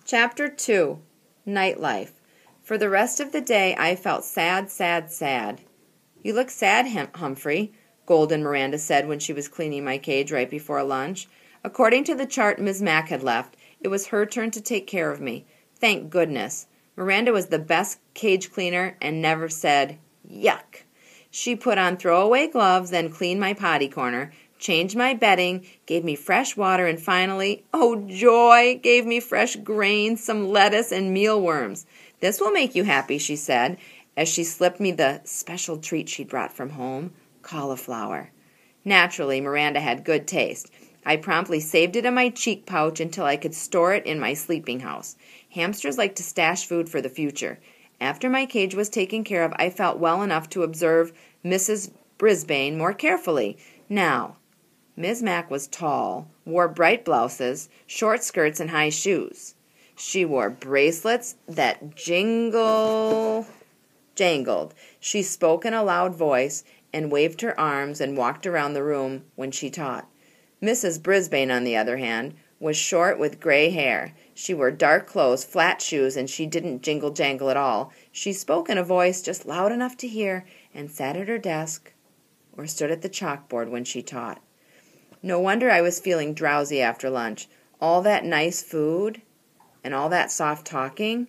Chapter 2. Nightlife. For the rest of the day I felt sad, sad, sad. "You look sad, Humphrey," Golden Miranda said when she was cleaning my cage right before lunch. According to the chart Ms. Mack had left, it was her turn to take care of me. Thank goodness. Miranda was the best cage cleaner and never said, "Yuck." She put on throwaway gloves, then cleaned my potty corner, changed my bedding, gave me fresh water, and finally, oh joy, gave me fresh grains, some lettuce, and mealworms. "This will make you happy," she said, as she slipped me the special treat she'd brought from home, cauliflower. Naturally, Miranda had good taste. I promptly saved it in my cheek pouch until I could store it in my sleeping house. Hamsters like to stash food for the future. After my cage was taken care of, I felt well enough to observe Mrs. Brisbane more carefully. Now, Ms. Mack was tall, wore bright blouses, short skirts, and high shoes. She wore bracelets that jangled. She spoke in a loud voice and waved her arms and walked around the room when she taught. Mrs. Brisbane, on the other hand, was short with gray hair. She wore dark clothes, flat shoes, and she didn't jingle-jangle at all. She spoke in a voice just loud enough to hear and sat at her desk or stood at the chalkboard when she taught. No wonder I was feeling drowsy after lunch. All that nice food and all that soft talking.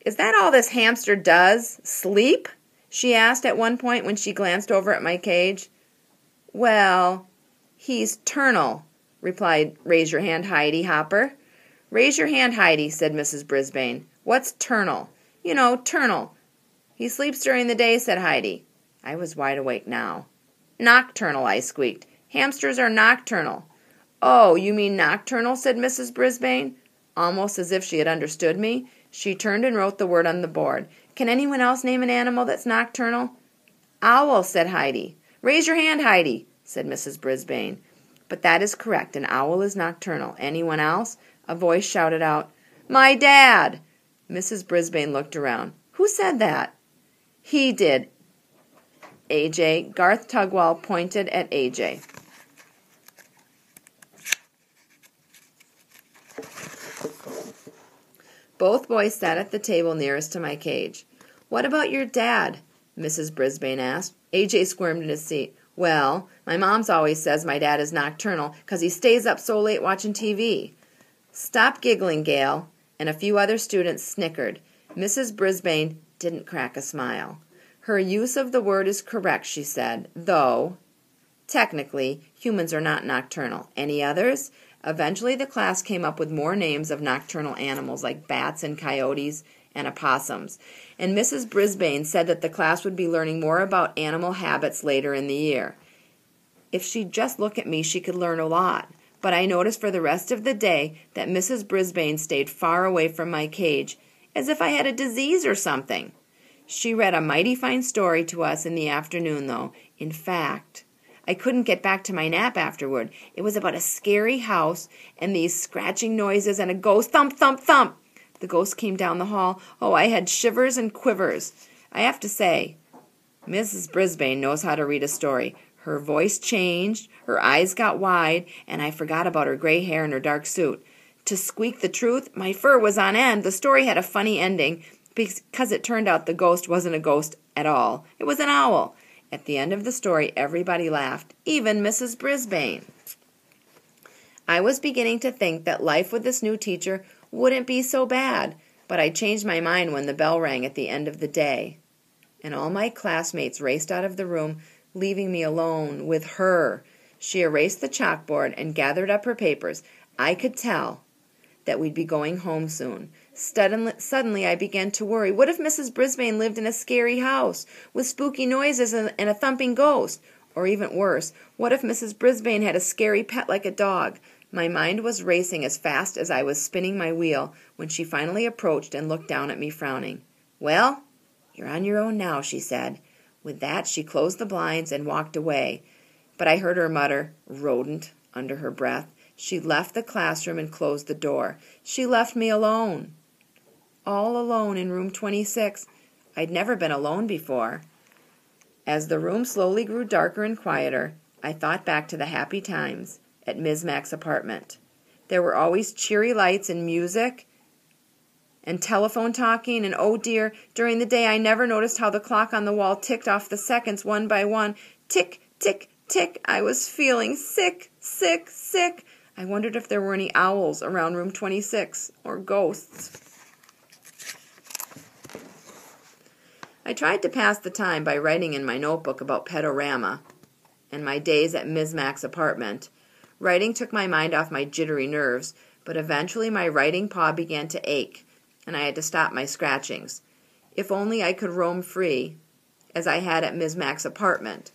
"Is that all this hamster does? Sleep?" she asked at one point when she glanced over at my cage. "Well, he's ternal," replied Raise Your Hand Heidi Hopper. "Raise your hand, Heidi," said Mrs. Brisbane. "What's ternal?" "You know, ternal." "He sleeps during the day," said Heidi. I was wide awake now. "Nocturnal," I squeaked. "Hamsters are nocturnal." "Oh, you mean nocturnal," said Mrs. Brisbane. Almost as if she had understood me, she turned and wrote the word on the board. "Can anyone else name an animal that's nocturnal?" "Owl," said Heidi. "Raise your hand, Heidi," said Mrs. Brisbane. "But that is correct. An owl is nocturnal. Anyone else?" A voice shouted out, "My dad!" Mrs. Brisbane looked around. "Who said that?" "He did, AJ." Garth Tugwell pointed at AJ. Both boys sat at the table nearest to my cage. "What about your dad?" Mrs. Brisbane asked. AJ squirmed in his seat. "Well, my mom's always says my dad is nocturnal 'cause he stays up so late watching TV." "Stop giggling, Gail," and a few other students snickered. Mrs. Brisbane didn't crack a smile. "Her use of the word is correct," she said, "though, technically, humans are not nocturnal. Any others?" Eventually the class came up with more names of nocturnal animals like bats and coyotes and opossums, and Mrs. Brisbane said that the class would be learning more about animal habits later in the year. If she'd just look at me, she could learn a lot, but I noticed for the rest of the day that Mrs. Brisbane stayed far away from my cage, as if I had a disease or something. She read a mighty fine story to us in the afternoon, though. In fact, I couldn't get back to my nap afterward. It was about a scary house and these scratching noises and a ghost. Thump, thump, thump! The ghost came down the hall. Oh, I had shivers and quivers. I have to say, Mrs. Brisbane knows how to read a story. Her voice changed, her eyes got wide, and I forgot about her gray hair and her dark suit. To squeak the truth, my fur was on end. The story had a funny ending because it turned out the ghost wasn't a ghost at all. It was an owl. At the end of the story, everybody laughed, even Mrs. Brisbane. I was beginning to think that life with this new teacher wouldn't be so bad, but I changed my mind when the bell rang at the end of the day, and all my classmates raced out of the room, leaving me alone with her. She erased the chalkboard and gathered up her papers. I could tell that we'd be going home soon. Suddenly I began to worry. What if Mrs. Brisbane lived in a scary house with spooky noises and a thumping ghost? Or even worse, what if Mrs. Brisbane had a scary pet like a dog? My mind was racing as fast as I was spinning my wheel when she finally approached and looked down at me, frowning. "Well, you're on your own now," she said. With that, she closed the blinds and walked away. But I heard her mutter, "Rodent," under her breath. She left the classroom and closed the door. She left me alone. All alone in room 26. I'd never been alone before. As the room slowly grew darker and quieter, I thought back to the happy times at Ms. Mack's apartment. There were always cheery lights and music and telephone talking, and oh dear, during the day I never noticed how the clock on the wall ticked off the seconds one by one. Tick, tick, tick. I was feeling sick, sick, sick. I wondered if there were any owls around room 26, or ghosts. I tried to pass the time by writing in my notebook about Pedorama and my days at Ms. Mack's apartment. Writing took my mind off my jittery nerves, but eventually my writing paw began to ache, and I had to stop my scratchings. If only I could roam free, as I had at Ms. Mack's apartment.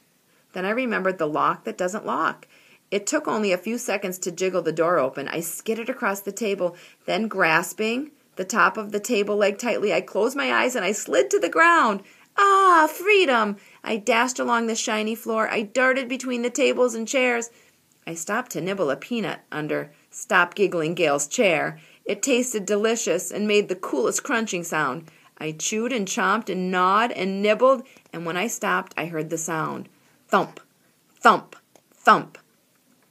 Then I remembered the lock that doesn't lock. It took only a few seconds to jiggle the door open. I skidded across the table, then grasping the top of the table leg tightly, I closed my eyes and I slid to the ground. Ah, freedom! I dashed along the shiny floor. I darted between the tables and chairs. I stopped to nibble a peanut under Stop Giggling Gail's chair. It tasted delicious and made the coolest crunching sound. I chewed and chomped and gnawed and nibbled, and when I stopped, I heard the sound. Thump, thump, thump.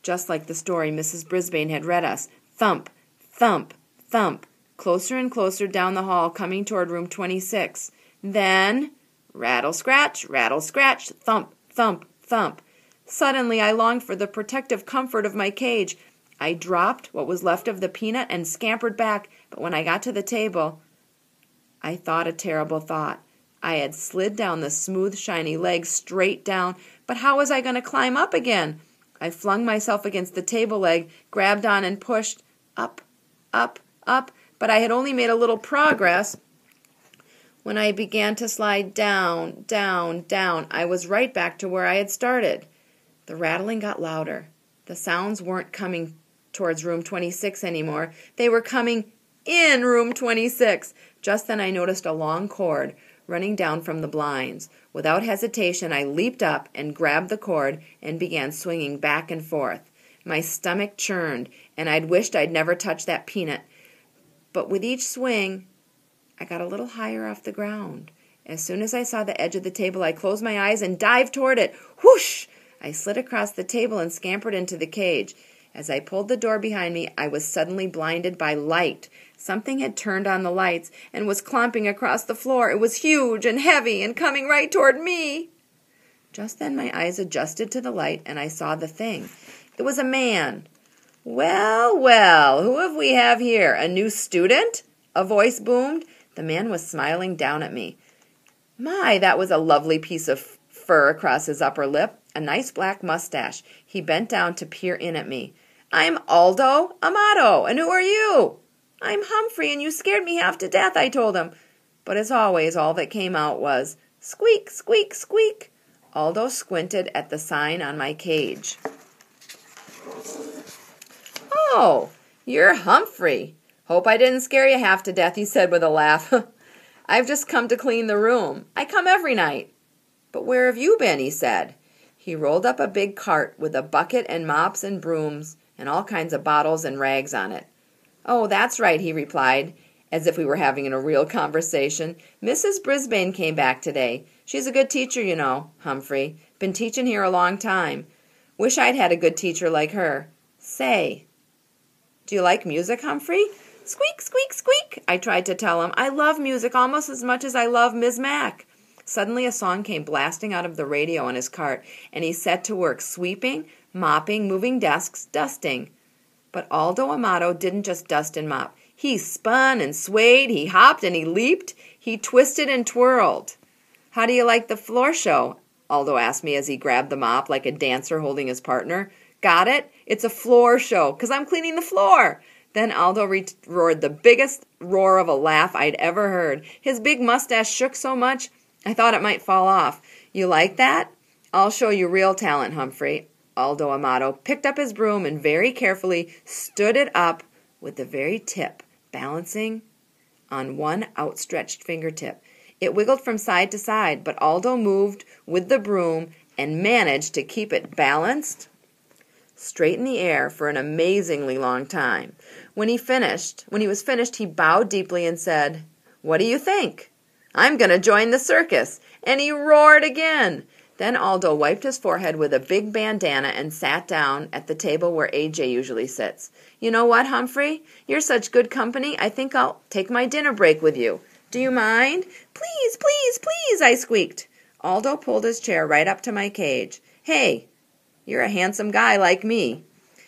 Just like the story Mrs. Brisbane had read us. Thump, thump, thump. Closer and closer down the hall, coming toward room 26. Then, rattle, scratch, thump, thump, thump. Suddenly, I longed for the protective comfort of my cage. I dropped what was left of the peanut and scampered back, but when I got to the table, I thought a terrible thought. I had slid down the smooth, shiny leg straight down, but how was I going to climb up again? I flung myself against the table leg, grabbed on and pushed up, up, up, but I had only made a little progress. When I began to slide down, down, down, I was right back to where I had started. The rattling got louder. The sounds weren't coming towards room 26 anymore. They were coming in room 26. Just then I noticed a long cord running down from the blinds. Without hesitation, I leaped up and grabbed the cord and began swinging back and forth. My stomach churned, and I'd wished I'd never touched that peanut. But with each swing, I got a little higher off the ground. As soon as I saw the edge of the table, I closed my eyes and dived toward it. Whoosh! I slid across the table and scampered into the cage. As I pulled the door behind me, I was suddenly blinded by light. Something had turned on the lights and was clomping across the floor. It was huge and heavy and coming right toward me. Just then my eyes adjusted to the light, and I saw the thing. It was a man. Well, well, who have we have here? A new student? A voice boomed. The man was smiling down at me. My, that was a lovely piece of fur across his upper lip, a nice black mustache. He bent down to peer in at me. I'm Aldo Amato, and who are you? I'm Humphrey, and you scared me half to death, I told him. But as always, all that came out was, squeak, squeak, squeak. Aldo squinted at the sign on my cage. Oh, you're Humphrey. Hope I didn't scare you half to death, he said with a laugh. I've just come to clean the room. I come every night. But where have you been, he said. He rolled up a big cart with a bucket and mops and brooms and all kinds of bottles and rags on it. Oh, that's right, he replied, as if we were having a real conversation. Mrs. Brisbane came back today. She's a good teacher, you know, Humphrey. Been teaching here a long time. Wish I'd had a good teacher like her. Say, do you like music, Humphrey? Squeak, squeak, squeak, I tried to tell him. I love music almost as much as I love Ms. Mack. Suddenly a song came blasting out of the radio on his cart, and he set to work sweeping, mopping, moving desks, dusting. But Aldo Amato didn't just dust and mop. He spun and swayed, he hopped and he leaped, he twisted and twirled. How do you like the floor show? Aldo asked me as he grabbed the mop like a dancer holding his partner. Got it? It's a floor show, 'cause I'm cleaning the floor. Then Aldo roared the biggest roar of a laugh I'd ever heard. His big mustache shook so much, I thought it might fall off. You like that? I'll show you real talent, Humphrey. Aldo Amato picked up his broom and very carefully stood it up with the very tip balancing on one outstretched fingertip. It wiggled from side to side, but Aldo moved with the broom and managed to keep it balanced straight in the air for an amazingly long time. When he was finished, he bowed deeply and said, "What do you think? I'm going to join the circus." And he roared again. Then Aldo wiped his forehead with a big bandana and sat down at the table where AJ usually sits. You know what, Humphrey? You're such good company, I think I'll take my dinner break with you. Do you mind? Please, please, please, I squeaked. Aldo pulled his chair right up to my cage. Hey, you're a handsome guy like me.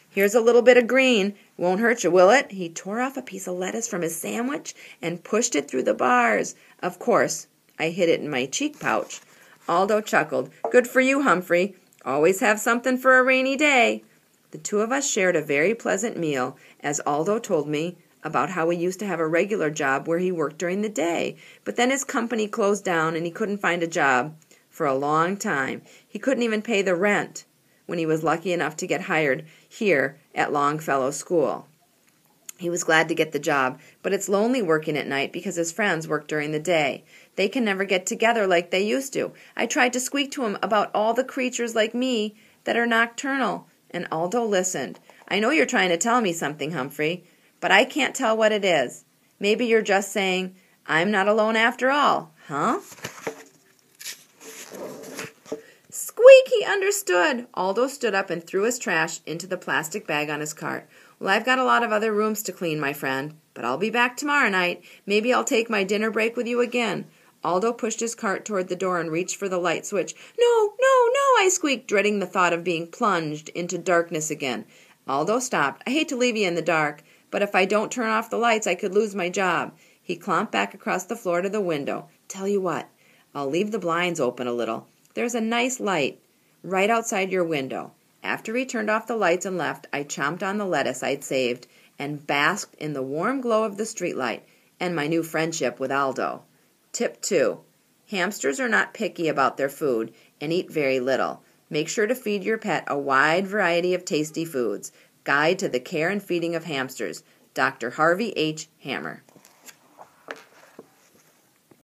Here's a little bit of green. Won't hurt you, will it? He tore off a piece of lettuce from his sandwich and pushed it through the bars. Of course, I hid it in my cheek pouch. Aldo chuckled. Good for you, Humphrey. Always have something for a rainy day. The two of us shared a very pleasant meal, as Aldo told me about how he used to have a regular job where he worked during the day, but then his company closed down and he couldn't find a job for a long time. He couldn't even pay the rent when he was lucky enough to get hired here at Longfellow School. He was glad to get the job, but it's lonely working at night because his friends work during the day. They can never get together like they used to. I tried to squeak to him about all the creatures like me that are nocturnal, and Aldo listened. I know you're trying to tell me something, Humphrey, but I can't tell what it is. Maybe you're just saying, I'm not alone after all, huh? Squeak, he understood. Aldo stood up and threw his trash into the plastic bag on his cart. Well, I've got a lot of other rooms to clean, my friend, but I'll be back tomorrow night. Maybe I'll take my dinner break with you again. Aldo pushed his cart toward the door and reached for the light switch. No, no, no, I squeaked, dreading the thought of being plunged into darkness again. Aldo stopped. I hate to leave you in the dark, but if I don't turn off the lights, I could lose my job. He clomped back across the floor to the window. Tell you what, I'll leave the blinds open a little. There's a nice light right outside your window. After he turned off the lights and left, I chomped on the lettuce I'd saved and basked in the warm glow of the streetlight and my new friendship with Aldo. Tip 2. Hamsters are not picky about their food and eat very little. Make sure to feed your pet a wide variety of tasty foods. Guide to the Care and Feeding of Hamsters. Dr. Harvey H. Hammer.